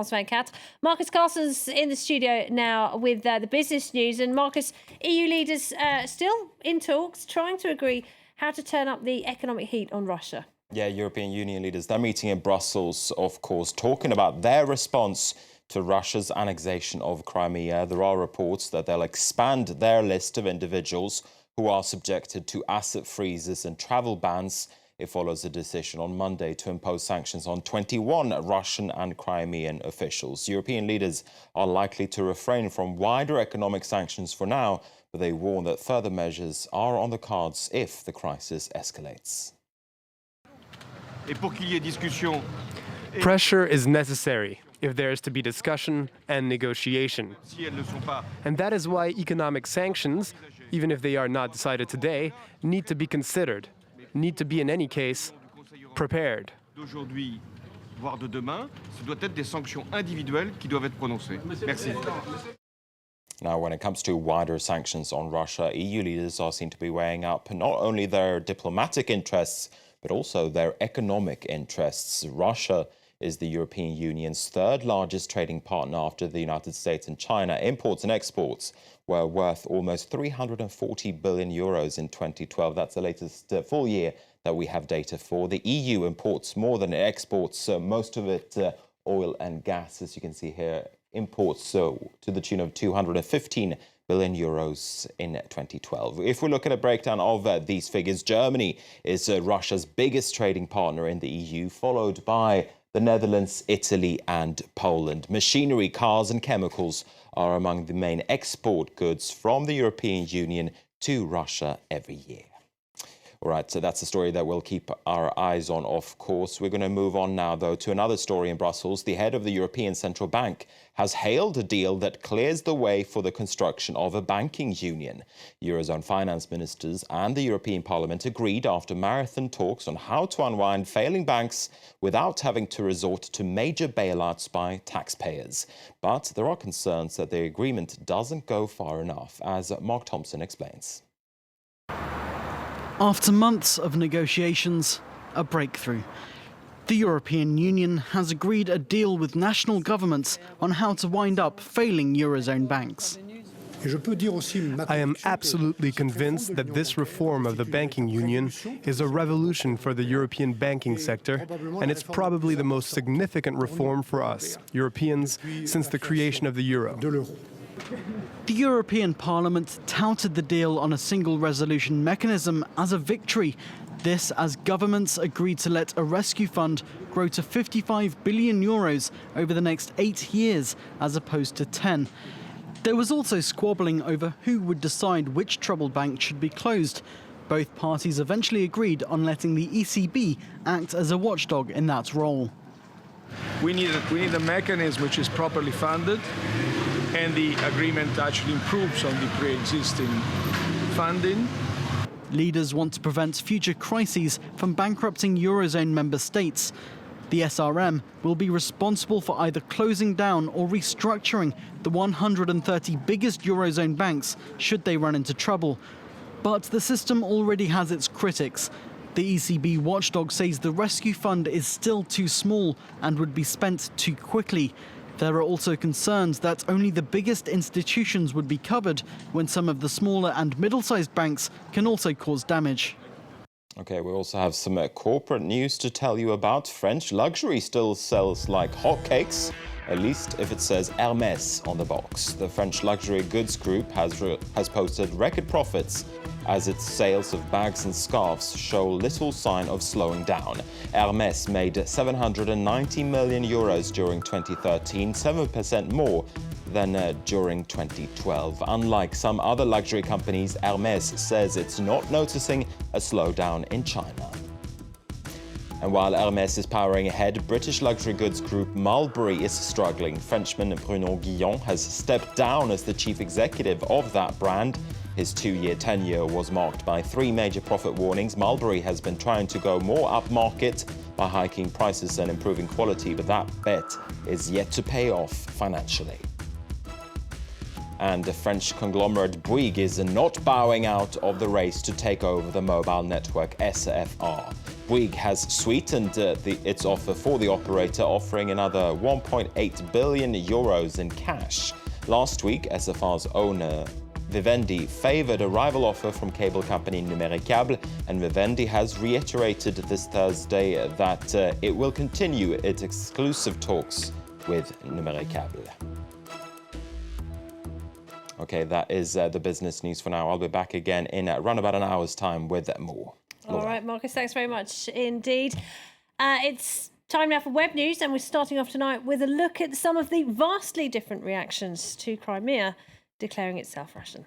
Cat. Marcus Carson's in the studio now with the business news. And Marcus, EU leaders still in talks, trying to agree how to turn up the economic heat on Russia. Yeah, European Union leaders, they're meeting in Brussels, of course, talking about their response to Russia's annexation of Crimea. There are reports that they'll expand their list of individuals who are subjected to asset freezes and travel bans. It follows a decision on Monday to impose sanctions on 21 Russian and Crimean officials. European leaders are likely to refrain from wider economic sanctions for now, but they warn that further measures are on the cards if the crisis escalates. Pressure is necessary if there is to be discussion and negotiation. And that is why economic sanctions, even if they are not decided today, need to be considered, need to be, in any case, prepared. Now, when it comes to wider sanctions on Russia, EU leaders are seen to be weighing up not only their diplomatic interests, but also their economic interests. Russia is the European Union's third largest trading partner after the United States and China. Imports and exports were worth almost 340 billion euros in 2012. That's the latest full year that we have data for. The EU imports more than it exports, most of it oil and gas, as you can see here, imports to the tune of 215 billion euros in 2012. If we look at a breakdown of these figures, Germany is Russia's biggest trading partner in the EU, followed by the Netherlands, Italy and Poland. Machinery, cars and chemicals are among the main export goods from the European Union to Russia every year. All right, so that's a story that we'll keep our eyes on, of course. We're going to move on now, though, to another story in Brussels. The head of the European Central Bank has hailed a deal that clears the way for the construction of a banking union. Eurozone finance ministers and the European Parliament agreed after marathon talks on how to unwind failing banks without having to resort to major bailouts by taxpayers. But there are concerns that the agreement doesn't go far enough, as Mark Thompson explains. After months of negotiations, a breakthrough. The European Union has agreed a deal with national governments on how to wind up failing Eurozone banks. I am absolutely convinced that this reform of the banking union is a revolution for the European banking sector, and it's probably the most significant reform for us, Europeans, since the creation of the euro. The European Parliament touted the deal on a single resolution mechanism as a victory. This as governments agreed to let a rescue fund grow to 55 billion euros over the next 8 years, as opposed to 10. There was also squabbling over who would decide which troubled bank should be closed. Both parties eventually agreed on letting the ECB act as a watchdog in that role. We need a mechanism which is properly funded, and the agreement actually improves on the pre-existing funding. Leaders want to prevent future crises from bankrupting Eurozone member states. The SRM will be responsible for either closing down or restructuring the 130 biggest Eurozone banks should they run into trouble. But the system already has its critics. The ECB watchdog says the rescue fund is still too small and would be spent too quickly. There are also concerns that only the biggest institutions would be covered when some of the smaller and middle-sized banks can also cause damage. OK, we also have some corporate news to tell you about. French luxury still sells like hotcakes, at least if it says Hermès on the box. The French luxury goods group has posted record profits as its sales of bags and scarves show little sign of slowing down. Hermès made 790 million euros during 2013, 7% more than during 2012. Unlike some other luxury companies, Hermès says it's not noticing a slowdown in China. And while Hermès is powering ahead, British luxury goods group Mulberry is struggling. Frenchman Bruno Guillon has stepped down as the chief executive of that brand. His 2-year tenure was marked by 3 major profit warnings. Mulberry has been trying to go more upmarket by hiking prices and improving quality, but that bet is yet to pay off financially. And the French conglomerate Bouygues is not bowing out of the race to take over the mobile network SFR. Bouygues has sweetened its offer for the operator, offering another 1.8 billion euros in cash. Last week, SFR's owner Vivendi favoured a rival offer from cable company Numericable, and Vivendi has reiterated this Thursday that it will continue its exclusive talks with Numericable. Okay, that is the business news for now. I'll be back again in around about an hour's time with more. All right, Marcus, thanks very much indeed. It's time now for web news, and we're starting off tonight with a look at some of the vastly different reactions to Crimea declaring itself Russian.